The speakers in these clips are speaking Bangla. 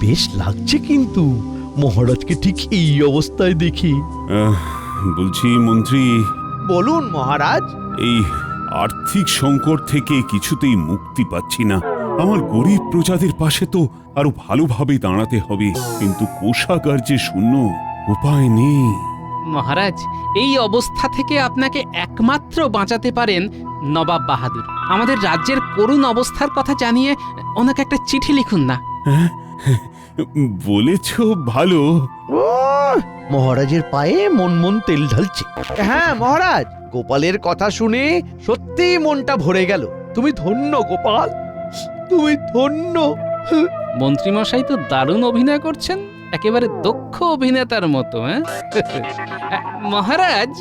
বেশ লাগছে কিন্তু মহারাজকে ঠিক এই অবস্থায় দেখি। বলছি মন্ত্রী, বলুন মহারাজ। এই আর্থিক সংকট থেকে কিছুতেই মুক্তি পাচ্ছি না। আমার গরিব প্রজাদের পাশে তো আরো ভালোভাবে দাঁড়াতে হবে, কিন্তু কোষাগার যে শূন্য, উপায় নেই। মহারাজ, এই অবস্থা থেকে আপনাকে একমাত্র বাঁচাতে পারেন নবাব বাহাদুর। আমাদের রাজ্যের করুণ অবস্থার কথা জানিয়ে ওনাকে একটা চিঠি লিখুন না। বলেছ ভালো। ও মহারাজের পায়ে মন মন তেল ঢালছে। হ্যাঁ মহারাজ, গোপালের কথা শুনে সত্যি মনটা ভরে গেল। তুমি ধন্য গোপাল, তুমি ধন্য। মন্ত্রীমশাই তো দারুণ অভিনয় করছেন, একেবারে দক্ষ অভিনেতার মতো। মহারাজ,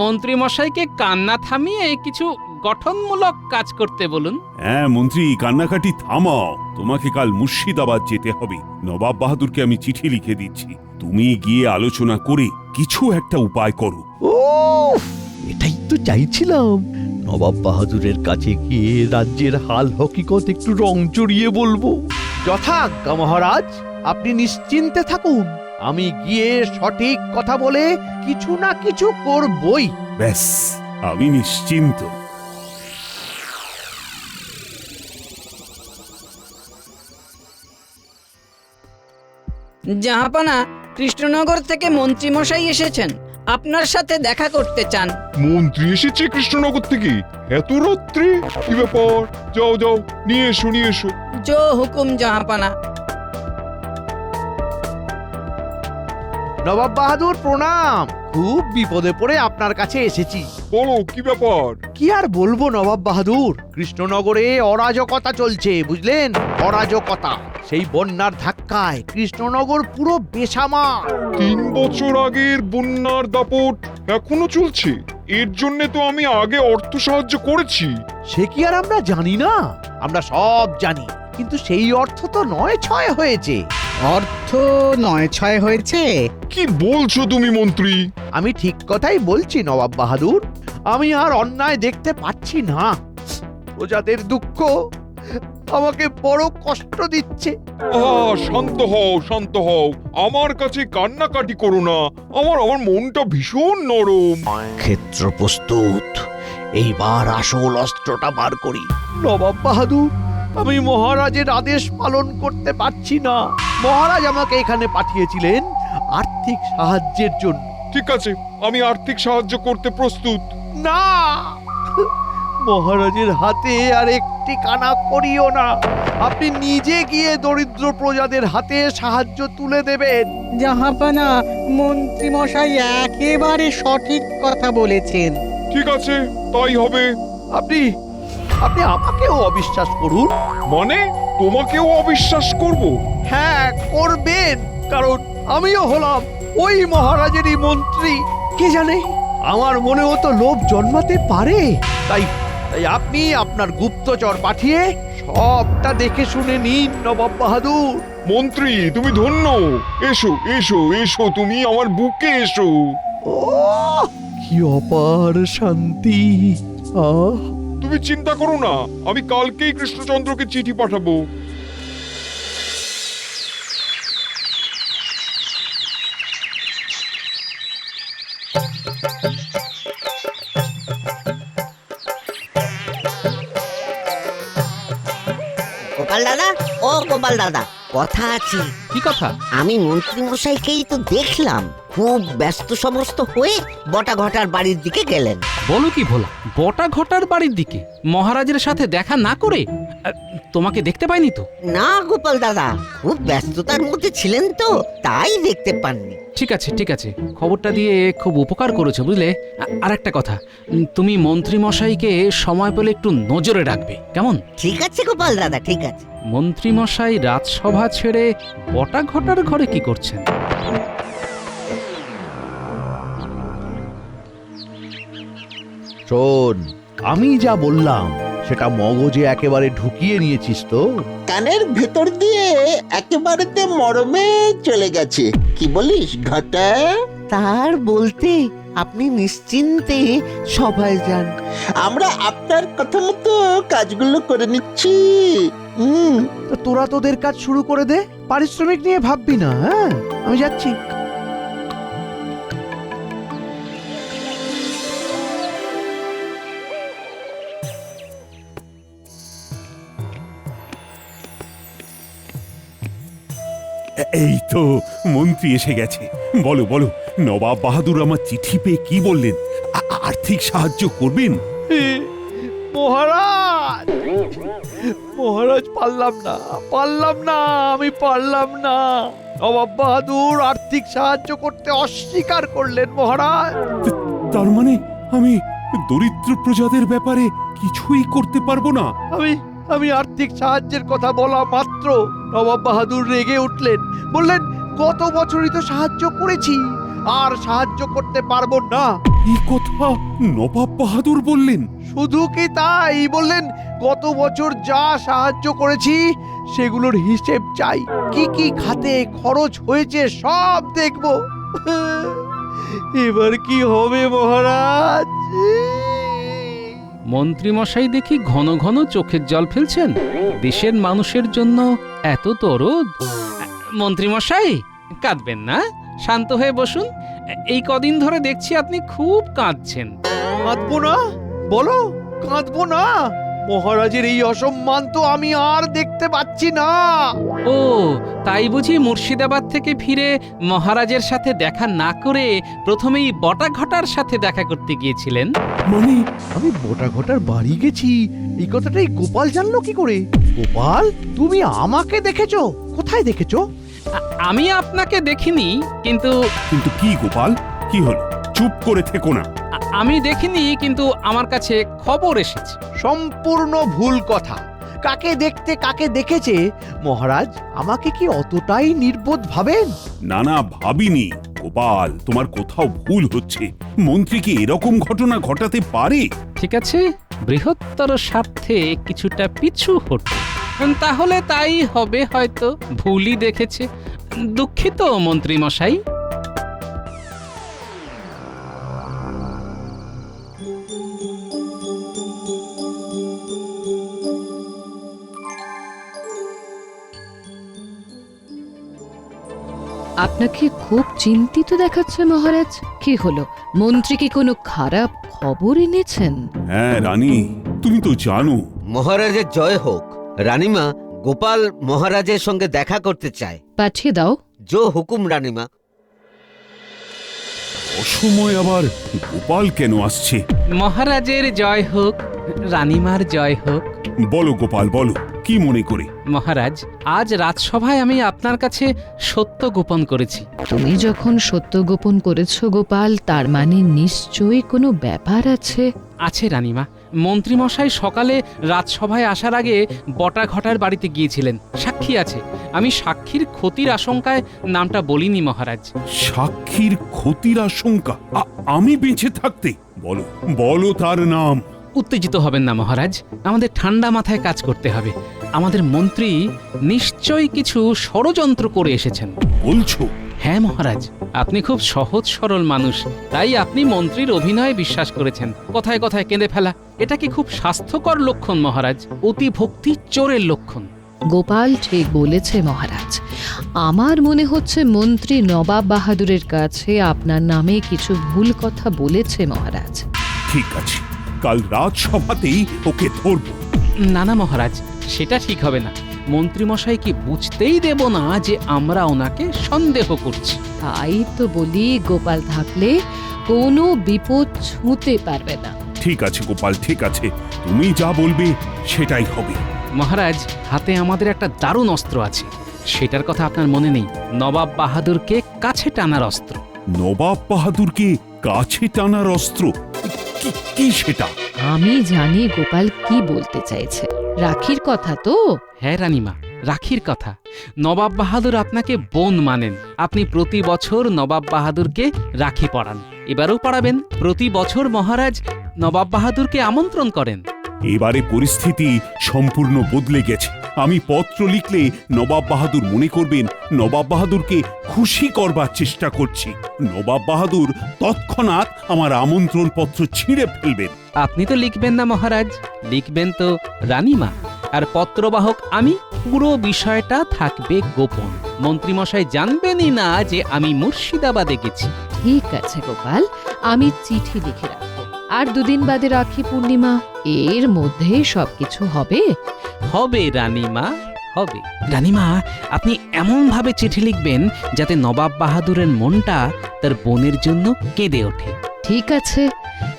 মন্ত্রীমশাইকে কান্না থামিয়ে কিছু গঠনমূলক কাজ করতে বলুন। হ্যাঁ মন্ত্রী, কান্নাকাটি থামাও। তোমাকে কাল মুর্শিদাবাদ যেতে হবে। নবাব বাহাদুরকে আমি চিঠি লিখে দিচ্ছি, তুমি গিয়ে আলোচনা করে কিছু একটা উপায় করো। ও এটাই তো চাইছিলাম, নবাব বাহাদুরের কাছে গিয়ে রাজ্যের হাল হকিকত একটু রং চড়িয়ে বলবো। যথাজ্ঞা মহারাজ, আপনি নিশ্চিন্তে থাকুন। আমি গিয়ে সঠিক কথা বলে কিছু না কিছু করবই। ব্যাস, আমি নিশ্চিন্ত। জাহাপানা, কৃষ্ণনগর থেকে মন্ত্রীমশাই এসেছেন, আপনার সাথে দেখা করতে চান। মন্ত্রী এসেছে কৃষ্ণনগর থেকে এত রাত্রে? কি ব্যাপার? যাও যাও, নিয়ে এসো নিয়ে এসো। জো হুকুম জাহাপানা। নবাব বাহাদুর প্রণাম। খুব বিপদে পড়ে আপনার কাছে এসেছি। বলো কি ব্যাপার? কি আর বলবো নবাব বাহাদুর, কৃষ্ণনগরে অরাজকতা চলছে, বুঝলেন? অরাজকতা। সেই বন্যার ধাক্কায় কৃষ্ণনগর পুরো বেসামাল। 3 বছর আগের বন্যার দাপট এখনো চলছে? এর জন্য তো আমি আগে অর্থ সাহায্য করেছি। সে কি আর আমরা জানি না? আমরা সব জানি, কিন্তু সেই অর্থ তো 9-6 হয়েছে। অর্থ 9-6 হয়েছে? কি বলছো তুমি মন্ত্রী? আমি ঠিক কথাই বলছি নবাব বাহাদুর। আমি আর অন্যায় দেখতে পাচ্ছি না। প্রজাদের দুঃখ আমাকে বড় কষ্ট দিচ্ছে। শান্ত হও শান্ত হও, আমার কাছে কান্নাকাটি করো না। আমার মনটা ভীষণ নরম। ক্ষেত্র প্রস্তুত, এইবার আসল অস্ত্রটা বার করি। নবাব বাহাদুর, আমি মহারাজের আদেশ পালন করতে পারছি না। মহারাজ আমাকে এখানে পাঠিয়েছিলেন আর্থিক সাহায্যের জন্য। ঠিক আছে, আমি আর্থিক সাহায্য করতে প্রস্তুত। না, মহারাজের হাতে আর একটি কানা করিও না। আপনি নিজে গিয়ে দরিদ্র প্রজাদের হাতে সাহায্য তুলে দেবেন। জাহাপানা, মন্ত্রীমশাই একেবারে সঠিক কথা বলেছেন। ঠিক আছে, তাই হবে। আপনি আপনি আমাকেও অবিশ্বাস করুন। মানে তোমাকেও অবিশ্বাস করব? হ্যাঁ করবেন, কারণ আমিও হলাম ওই মহারাজেরই মন্ত্রী। কে জানে, আমার মনেও তো লোভ জন্মাতে পারে। তাই তাই আপনি আপনার গুপ্তচর পাঠিয়ে সবটা দেখে শুনে নিন নবাব বাহাদুর। মন্ত্রী তুমি ধন্য। এসো এসো এসো, তুমি আমার বুকে এসো। ও কি অপার শান্তি! আহ, তুমি চিন্তা করো না, আমি কালকেই কৃষ্ণচন্দ্রকে চিঠি পাঠাবো। গোপাল দাদা, ও গোপাল দাদা, কথা আছে। কি কথা? আমি মন্ত্রী মশাইকেই তো দেখলাম খুব ব্যস্ত সমস্ত হয়ে বটা ঘটার বাড়ির দিকে গেলেন। বলো কি ভোলা, বটা ঘটার বাড়ির দিকে মহারাজের সাথে দেখা না করে? তোমাকে দেখতে পাইনি তো। না গোপাল দাদা, খুব ব্যস্ততার মধ্যে ছিলেন তো, তাই দেখতে পাননি। ঠিক আছে ঠিক আছে, খবরটা দিয়ে খুব উপকার করেছো বুঝলে। আর একটা কথা, তুমি মন্ত্রী মশাইকে সময় পেলে একটু নজরে রাখবে, কেমন? ঠিক আছে গোপাল দাদা, ঠিক আছে। মন্ত্রী মশাই রাজসভা ছেড়ে বটা ঘটার ঘরে কি করছেন? শোন, আমি যা বললাম সেটা মগজে একেবারে ঢুকিয়ে নিয়েছিস তো? কানের ভেতর দিয়ে একেবারেতে মরমে চলে গেছে। কি বলিস ঘটা? তার বলতে আপনি নিশ্চিন্তে সভায় যান। আমরা আপনার কথা মতো কাজগুলো করে নিচ্ছি। তা তোরা তোদের কাজ শুরু করে দে, পারিশ্রমিক নিয়ে ভাববি না। হ্যাঁ, আমি যাচ্ছি। এই তো মন্ত্রী এসে গেছে। বলো বলো, নবাব বাহাদুর আমার চিঠি পেয়ে কি বললেন? আর্থিক সাহায্য করবেন? মহারাজ, মহারাজ, পারলাম না, আমি পারলাম না। নবাব বাহাদুর আর্থিক সাহায্য করতে অস্বীকার করলেন মহারাজ। তার মানে আমি দরিদ্র প্রজাদের ব্যাপারে কিছুই করতে পারবো না? আমি আর্থিক সাহায্যের কথা বলা মাত্র নবাব বাহাদুর রেগে উঠলেন, বললেন গত বছরই তো সাহায্য করেছি, আর সাহায্য করতে পারবো না। এই কথা নবাব বাহাদুর বললেন? শুধু কি তাই, বললেন গত বছর যা সাহায্য করেছি সেগুলোর হিসেব চাই, কি কি খাতে খরচ হয়েছে সব দেখব। এবার কি হবে মহারাজ? মন্ত্রীমশাই দেখি ঘন ঘন চোখের জল ফেলছেন। দেশের মানুষের জন্য এত দরদ। মন্ত্রীমশাই, কাঁদবেন না, শান্ত হয়ে বসুন। এই কদিন ধরে দেখছি আপনি খুব কাঁদছেন। কাঁদবো না? বলো, কাঁদবো না? মহারাজের এই অসম্মান তো আমি আর দেখতে পাচ্ছি না। ও, তাই বুঝি মুর্শিদাবাদ থেকে ফিরে মহারাজের সাথে দেখা না করে প্রথমেই বটাঘটার সাথে দেখা করতে গিয়েছিলেন? মানে আমি বটাঘটার বাড়ি গেছি, এই কথাটাই গোপাল জানলো কি করে? গোপাল, তুমি আমাকে দেখেছো? কোথায় দেখেছো? আমি আপনাকে দেখিনি, কিন্তু কিন্তু কি গোপাল, কি হলো? চুপ করে থেকো না। আমি দেখিনি, কিন্তু আমার কাছে খবর এসেছে। সম্পূর্ণ ভুল কথা। কাকে দেখতে কাকে দেখেছে মহারাজ? আমাকে কি অতটাই নির্বোধ ভাবেন? না না, ভাবিনি। গোপাল, তোমার কোথাও ভুল হচ্ছে। মন্ত্রী কি এরকম ঘটনা ঘটাতে পারে? ঠিক আছে, বৃহত্তর স্বার্থে কিছুটা পিছু হটে। তাহলে তাই হবে, হয়তো ভুলই দেখেছে। দুঃখিত মন্ত্রী মশাই। আপনাকে খুব চিন্তিত দেখাচ্ছে মহারাজ। কি হলো? মন্ত্রী কি কোনো খারাপ খবর এনেছেন? হ্যাঁ রানী, তুমি তো জানো। মহারাজের জয় হোক। রানীমা, গোপাল মহারাজের সঙ্গে দেখা করতে চায়। পাঠিয়ে দাও। জো হুকুম রানীমা। অসময় আবার গোপাল কেন আসছে? মহারাজের জয় হোক, রানীমার জয় হোক। বলো গোপাল, বলো, কি মনে করে? মহারাজ, আজ রাজসভায় আমি আপনার কাছে সত্য গোপন করেছি। তুমি যখন সত্য গোপন করেছো গোপাল, তার মানে নিশ্চয়ই কোনো ব্যাপার আছে। আছে রানীমা। মন্ত্রীমশাই সকালে রাজসভায় আসার আগে বটাঘটার বাড়িতে গিয়েছিলেন, সাক্ষী আছে। আমি সাক্ষীর ক্ষতির আশঙ্কায় নামটা বলিনি মহারাজ। সাক্ষীর ক্ষতির আশঙ্কা? আমি বেঁচে থাকতে? বলো বলো তার নাম। উত্তেজিত হবেন না মহারাজ, আমাদের ঠান্ডা মাথায় কাজ করতে হবে। আমাদের মন্ত্রী নিশ্চয়ই কিছু ষড়যন্ত্র করে এসেছেন। বলছো? হ্যাঁ মহারাজ, আপনি খুব সহজ সরল মানুষ, তাই আপনি মন্ত্রীর অভিনয়ে বিশ্বাস করেছেন। কথায় কথায় কেঁদে ফেলা, এটা কি খুব স্বাস্থ্যকর লক্ষণ মহারাজ? অতি ভক্তি চোরের লক্ষণ। গোপাল ঠিক বলেছে মহারাজ। আমার মনে হচ্ছে মন্ত্রী নবাব বাহাদুরের কাছে আপনার নামে কিছু ভুল কথা বলেছে মহারাজ। ঠিক আছে, কাল রাজসভাতেই ওকে ধরব। না না মহারাজ, সেটা ঠিক হবে না। মন্ত্রীমশাই কি বুঝতেই দেব না যে আমরা ওনাকে সন্দেহ করছি? তাই তো বলি, গোপাল থাকলে কোনো বিপদ ছুঁতে পারবে না। ঠিক আছে গোপাল, ঠিক আছে, তুমি যা বলবে সেটাই হবে। মহারাজ, হাতে আমাদের একটা দারুণ অস্ত্র আছে। সেটার কথা আপনার মনে নেই? নবাব বাহাদুরকে কাছে টানার অস্ত্র। নবাব বাহাদুরকে কাছে টানার অস্ত্র? কি সেটা? আমি জানি গোপাল কি বলতে চাইছে। রাখির কথা তো? হ্যাঁ রানীমা, রাখির কথা। নবাব বাহাদুর আপনাকে বোন মানেন। আপনি প্রতি বছর নবাব বাহাদুরকে রাখি পরান, এবারও পরাবেন। প্রতি বছর মহারাজ নবাব বাহাদুরকে আমন্ত্রণ করেন। এবারে পরিস্থিতি সম্পূর্ণ বদলে গেছে। আমি পত্র লিখলে নবাব বাহাদুর মনে করবেন নবাব বাহাদুরকে খুশি করবার চেষ্টা করছি। নবাব বাহাদুর তৎক্ষণাৎ আমার আমন্ত্রণ পত্র ছিঁড়ে ফেলবেন। আপনি তো লিখবেন না মহারাজ, লিখবেন তো রানীমা, আর পত্রবাহক আমি। পুরো বিষয়টা থাকবে গোপন, মন্ত্রীমশাই জানবেনই না যে আমি মুর্শিদাবাদে গেছি। ঠিক আছে গোপাল, আমি চিঠি লিখে রাখবো। আর দুদিন বাদে রাখি পূর্ণিমা, এর মধ্যে সবকিছু হবে। হবে রানীমা, হবে। রানীমা, আপনি এমন ভাবে চিঠি লিখবেন যাতে নবাব বাহাদুরের মনটা তার বোনের জন্য কেঁদে ওঠে। ঠিক আছে,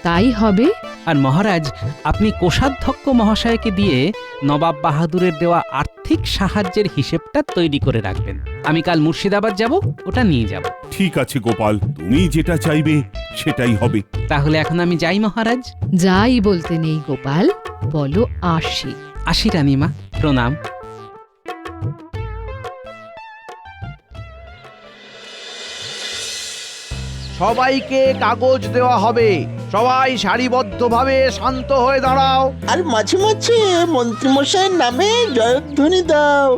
তাই হবে। আর মহারাজ, আপনি কোষাধ্যক্ষ মহাশয়কে দিয়ে নবাব বাহাদুরের দেওয়া আর্থিক সাহায্যের হিসেবটা তৈরি করে রাখবেন। আমি কাল মুর্শিদাবাদ যাব, ওটা নিয়ে যাব। ঠিক আছে গোপাল, তুমি যেটা চাইবে সেটাই হবে। তাহলে এখন আমি যাই মহারাজ। যাই বলতে নেই গোপাল, বলো আসি। আসি রানীমা, প্রণাম। সবাইকে কাগজ দেওয়া হবে। সবাই সারিবদ্ধভাবে শান্ত হয়ে দাঁড়াও। আর মাঝে মাঝে মন্ত্রীমশাইয়ের নামে জয়ধ্বনি দাও।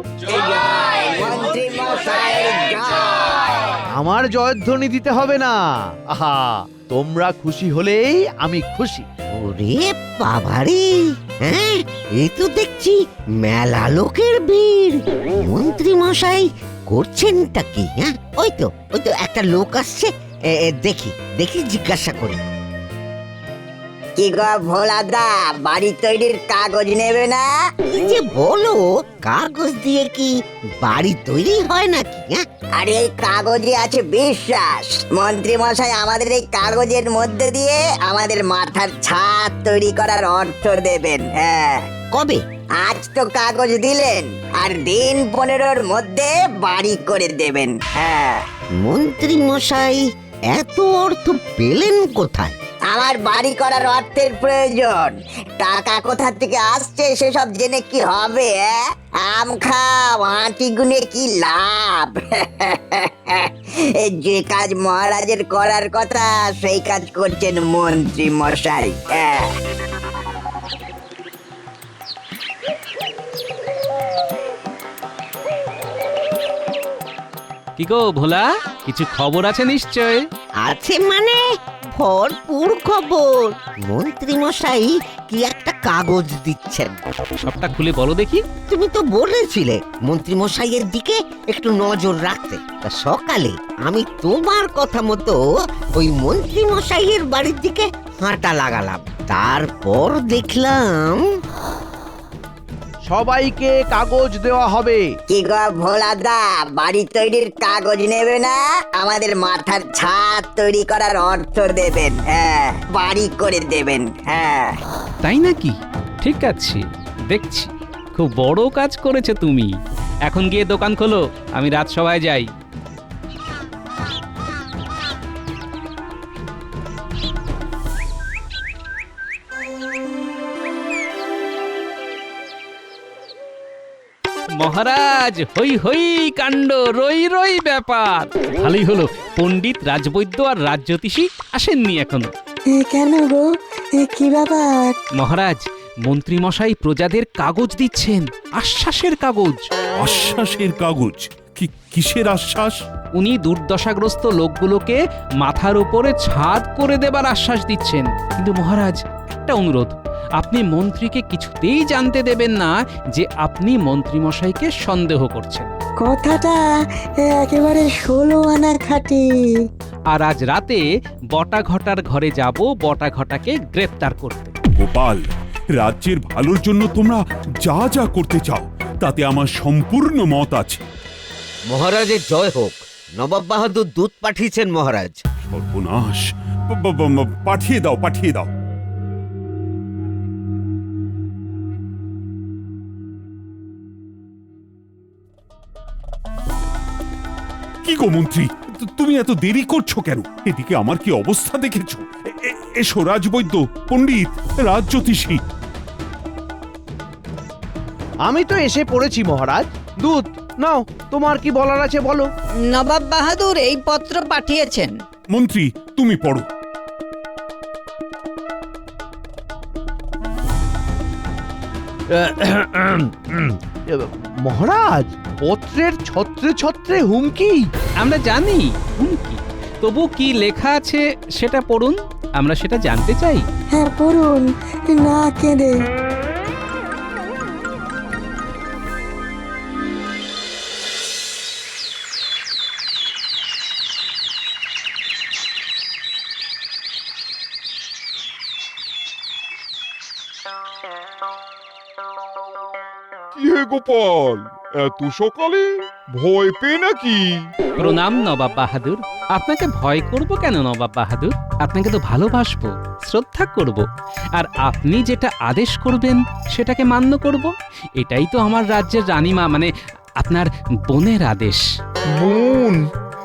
আমার জয়ধ্বনি দিতে হবে না। আহা, তোমরা খুশি হলেই আমি খুশি। ওরে বাবারে, হ্যাঁ এই তো দেখছি মেলা লোকের ভিড়। মন্ত্রী মশাই করছেনটা কি? হ্যাঁ ওই তো একটা লোক আসছে, দেখি দেখি জিজ্ঞাসা করি। কি গো ভোলাদা, বাড়ি তৈরির কাগজ নেবে না? যে বলো, কাগজ দিয়ে কি বাড়ি তৈরি হয় নাকি? হ্যাঁ আর এই কাগজে আছে বিশ্বাস। মন্ত্রী মশাই আমাদের এই কাগজের মধ্যে দিয়ে আমাদের মাথার ছাদ তৈরি করার অর্থ দেবেন। হ্যাঁ, কবে? আজ তো কাগজ দিলেন, আর দিন 15-র মধ্যে বাড়ি করে দেবেন। হ্যাঁ, মন্ত্রী মশাই এত অর্থ পেলেন কোথায়? আমার বাড়ি করার অর্থের প্রয়োজন। টাকা কোথা থেকে আসছে সেসব জেনে কি হবে? আম খাও, আঁটি গুনে কি লাভ? যে কাজ মহারাজের করার কথা সেই কাজ করছেন মন্ত্রী মশাই। কি গো ভোলা, কিছু খবর আছে নিশ্চয়? আছে মানে ভরপুর খবর। মন্ত্রী মশাই কি একটা কাগজ দিচ্ছেন। সবটা খুলে বলো দেখি। তুমি তো বলেছিলে মন্ত্রী মশাইয়ের দিকে একটু নজর রাখতে। তা সকালে আমি তোমার কথা মতো ওই মন্ত্রী মশাইয়ের বাড়ির দিকে হাঁটা লাগালাম। তারপর দেখলাম সবাইকে কাগজ দেওয়া হবে। কি গো ভোলাদা, বাড়ি তৈরির কাগজ নেবে না? আমাদের মাথার ছাদ তৈরি করার অর্থ দেবেন। হ্যাঁ, বাড়ি করে দেবেন। হ্যাঁ, তাই নাকি? ঠিক আছে, দেখছি। খুব বড় কাজ করেছে তুমি। এখন গিয়ে দোকান খোলো, আমি রাজসভায় যাই। মহারাজ, হই হই কাণ্ড, রই রই ব্যাপার। ভালোই হলো পণ্ডিত, রাজবৈদ্য আর রাজজ্যোতিষী আসেননি এখনো। কেন গো, কি ব্যাপার? মহারাজ, মন্ত্রী মশাই প্রজাদের কাগজ দিচ্ছেন, আশ্বাসের কাগজ। আশ্বাসের কাগজ? কিসের আশ্বাস? উনি দুর্দশাগ্রস্ত লোকগুলোকে মাথার উপরে ছাদ করে দেবার আশ্বাস দিচ্ছেন। কিন্তু মহারাজ, একটা অনুরোধ, আপনি মন্ত্রীকে কিছুতেই জানতে দেবেন না যে আপনি মন্ত্রী মশাইকে সন্দেহ করছেন। কথাটা একেবারে 16 আনা খাঁটি। আর আজ রাতে বটাঘটার ঘরে যাব বটাঘটাকে গ্রেফতার করতে। গোপাল, রাজ্যের ভালোর জন্য তোমরা যা যা করতে চাও তাতে আমার সম্পূর্ণ মত আছে। মহারাজের জয় হোক। নবাব বাহাদুর দূত পাঠিয়েছেন মহারাজ। সর্বনাশ! পাঠিয়ে দাও, পাঠিয়ে দাও। কি গো মন্ত্রী, তুমি এত দেরি করছো কেন? এদিকে আমার কি অবস্থা দেখেছো? এসো রাজবৈদ্য, পণ্ডিত, রাজজ্যোতিষী। আমি তো এসে পড়েছি মহারাজ। দূত নাও, তোমার কি বলার আছে বলো। নবাব বাহাদুর এই পত্র পাঠিয়েছেন। মন্ত্রী, তুমি পড়ো। মহারাজ, পত্রের ছত্রে ছত্রে হুমকি। আমরা জানি হুমকি, তবু কি লেখা আছে সেটা পড়ুন, আমরা সেটা জানতে চাই। হ্যাঁ পড়ুন, না কেঁদে। কি হে গোপাল, এত সকালে ভয় পেয়ে নাকি? প্রণাম নবাব বাহাদুর। আপনাকে ভয় করব কেন নবাব বাহাদুর? আপনাকে তো ভালোবাসবো, শ্রদ্ধা করব, আর আপনি যেটা আদেশ করবেন সেটাকে মান্য করব। এটাই তো আমার রাজ্যের রানীমা মানে আপনার বোনের আদেশ। বোন?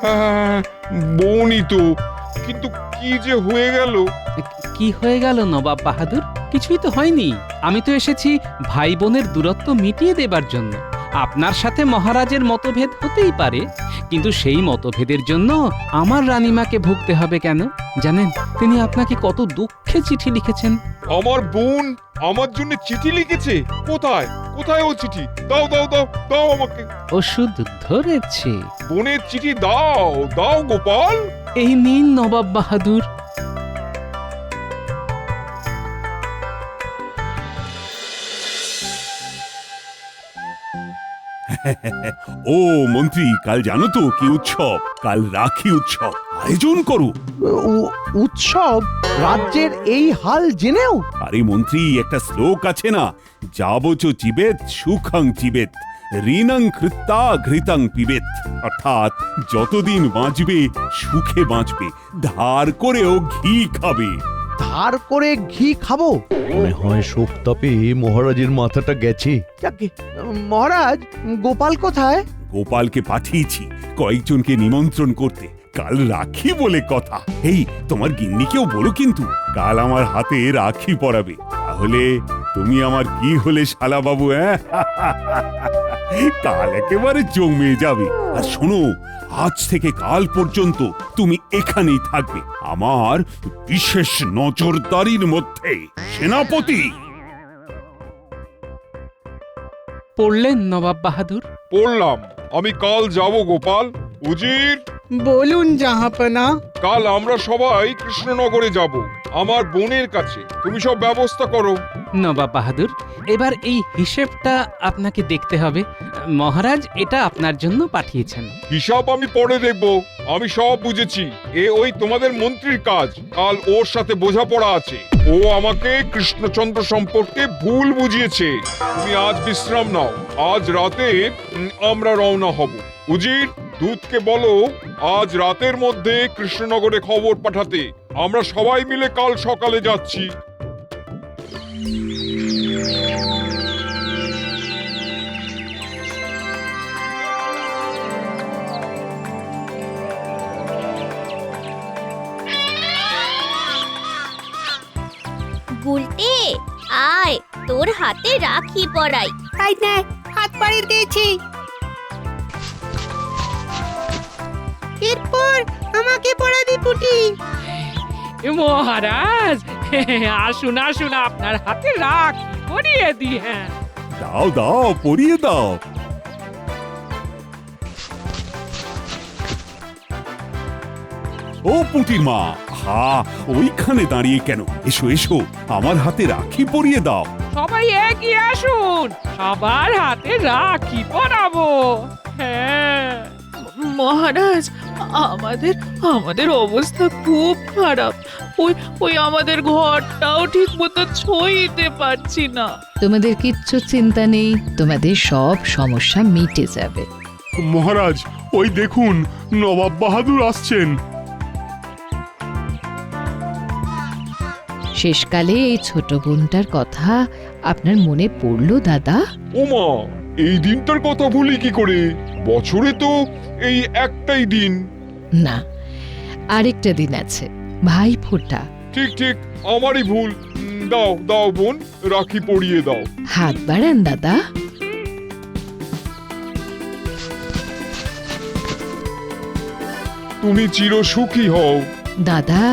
হ্যাঁ, বোনই তো, কিন্তু কি যে হয়ে গেল। কি হয়ে গেল নবাব বাহাদুর? কিছুই তো হয়নি। আমি তো এসেছি ভাই বোনের দূরত্ব মিটিয়ে দেবার জন্য। আপনার সাথে মহারাজের মতভেদ হতেই পারে, কিন্তু সেই মতভেদের জন্য আমার রানীমাকে ভুগতে হবে কেন? জানেন তিনি আপনাকে কত দুঃখে চিঠি লিখেছেন। আমার বোন আমার জন্য চিঠি লিখেছে? কোথায় কোথায় ও চিঠি? দাও দাও দাও দাও আমাকে। ওষুধ ধরেছে। বোনের চিঠি দাও দাও গোপাল। এই নিন নবাব বাহাদুর। ও মন্ত্রী, কাল জানো তো কি উৎসব? কাল রাখি উৎসব। আয়োজন করো। উৎসব? রাজ্যের এই হাল জেনেও? আরে মন্ত্রী, একটা শ্লোক আছে না, যাবচ জীবেত সুখং জীবেত, ঋণং কৃত্তা ঘৃতং পিবেত। অর্থাৎ যতদিন বাঁচবে সুখে বাঁচবে, ধার করেও ঘি খাবে। ধার করে ঘি খাবো? মনে হয় শোক তাপে মহারাজের মাথাটা গেছে। যাকে মহারাজ, গোপাল কোথায়? গোপালকে পাঠিয়েছি কয়েকজনকে নিমন্ত্রণ করতে, কাল রাখি বলে কথা। এই তোমার গিন্নিকেও বলো কিন্তু, কাল আমার হাতে রাখি পরাবে। তাহলে তুমি আমার কি হলে শালা বাবু? কাল একেবারে জমে যাবে। আর শোনো, আজ থেকে কাল পর্যন্ত তুমি এখানেই থাকবে, আমার বিশেষ নজরদারির মধ্যে। সেনাপতি। পড়লেন নবাব বাহাদুর? পড়লাম। আমি কাল যাব গোপাল। উজির, বলুন জাহাপনা। কাল আমরা সবাই কৃষ্ণনগরে যাব আমার বোনের কাছে। তুমি সব ব্যবস্থা করো। নবাব বাহাদুর, এবার এই হিসেবটা আপনাকে দেখতে হবে। মহারাজ এটা আপনার জন্য পাঠিয়েছেন। হিসাব আমি পরে দেখব, আমি সব বুঝেছি। ওই তোমাদের মন্ত্রীর কাজ। কাল ওর সাথে বোঝাপড়া আছে। ও আমাকে কৃষ্ণচন্দ্র সম্পর্কে ভুল বুঝিয়েছে। তুমি আজ বিশ্রাম নাও, আজ রাতে আমরা রওনা হব। উজির, দূতকে বলো আজ রাতের মধ্যে কৃষ্ণনগরে খবর পাঠাতে। আমরা সবাই মিলে কাল সকালে যাচ্ছি। গুলটে, আয় তোর হাতে রাখি পরাই। তাই না, হাত বাড়িয়ে দিয়েছি। এরপর আমাকে পড়াবি পুটি। মহারাজ, আসুন আসুন, আপনার হাতে রাখি পরিয়ে দিয়ে। দাও দাও, পরিয়ে দাও। ও পুটির মা, হা ওইখানে দাঁড়িয়ে কেন? এসো এসো, আমার হাতে রাখি পরিয়ে দাও। সবাই এগিয়ে আসুন, সবার হাতে রাখি পরাবো। হ্যাঁ মহারাজ, আমাদের আমাদের অবস্থা খুব খারাপ। ওই আমাদের ঘরটাও ঠিক মতো ছইতে পারছি না। তোমাদের কিচ্ছু চিন্তা নেই, তোমাদের সব সমস্যা মিটে যাবে। মহারাজ, ওই দেখুন নবাব বাহাদুর আসছেন। শেষকালে এই ছোট বোনটার কথা আপনার মনে পড়লো দাদা? ওমা, এই দিনটার কথা ভুলি কি করে? বছরে তো এই একটাই দিন। না, আরেকটা দিন আছে, ভাই ফোঁটা। ঠিক ঠিক, আমারই ভুল। দাও দাও বোন, রাখি পরিয়ে দাও। হাত বাড়ান দাদা। তুমি চির সুখী হও। দাদা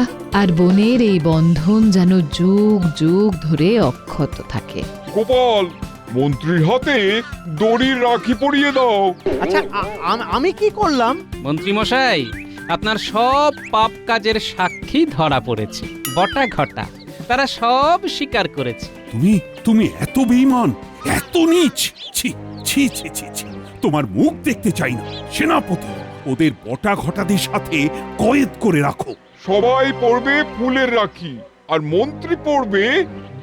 আর বোনের এই বন্ধন যেন যুগ যুগ ধরে অক্ষত থাকে। গোপাল, মন্ত্রীর হাতে দড়ির রাখি পরিয়ে দাও। আচ্ছা আমি কি করলাম? মন্ত্রী মশাই, আপনার সব পাপ কাজের সাক্ষী ধরা পড়েছে, বটা ঘটা তারা সব স্বীকার করেছে। তুমি এত বেঈমান, এত নীচ! ছি ছি ছি ছি ছি! তোমার মুখ দেখতে চাই না। সেনাপতি, ওদের বটা ঘটাদের সাথে কয়েদ করে রাখো। সবাই পড়বে ফুলের রাখি আর মন্ত্রী পড়বে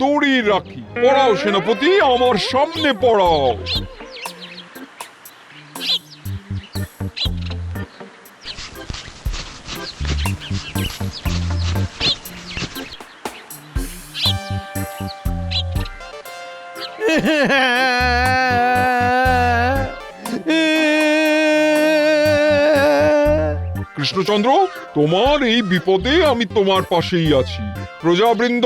দড়ির রাখি। পড়াও সেনাপতি, আমার সামনে পড়াও। কৃষ্ণচন্দ্র, তোমার এই বিপদে আমি তোমার পাশেই আছি। প্রজাবৃন্দ,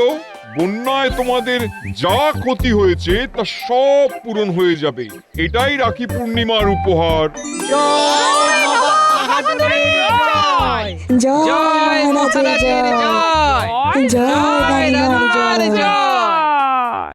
বন্যায় তোমাদের যা ক্ষতি হয়েছে তা সব পূরণ হয়ে যাবে। এটাই রাখি পূর্ণিমার উপহার। জয় মহারাজের জয়! জয় রানীর জয়!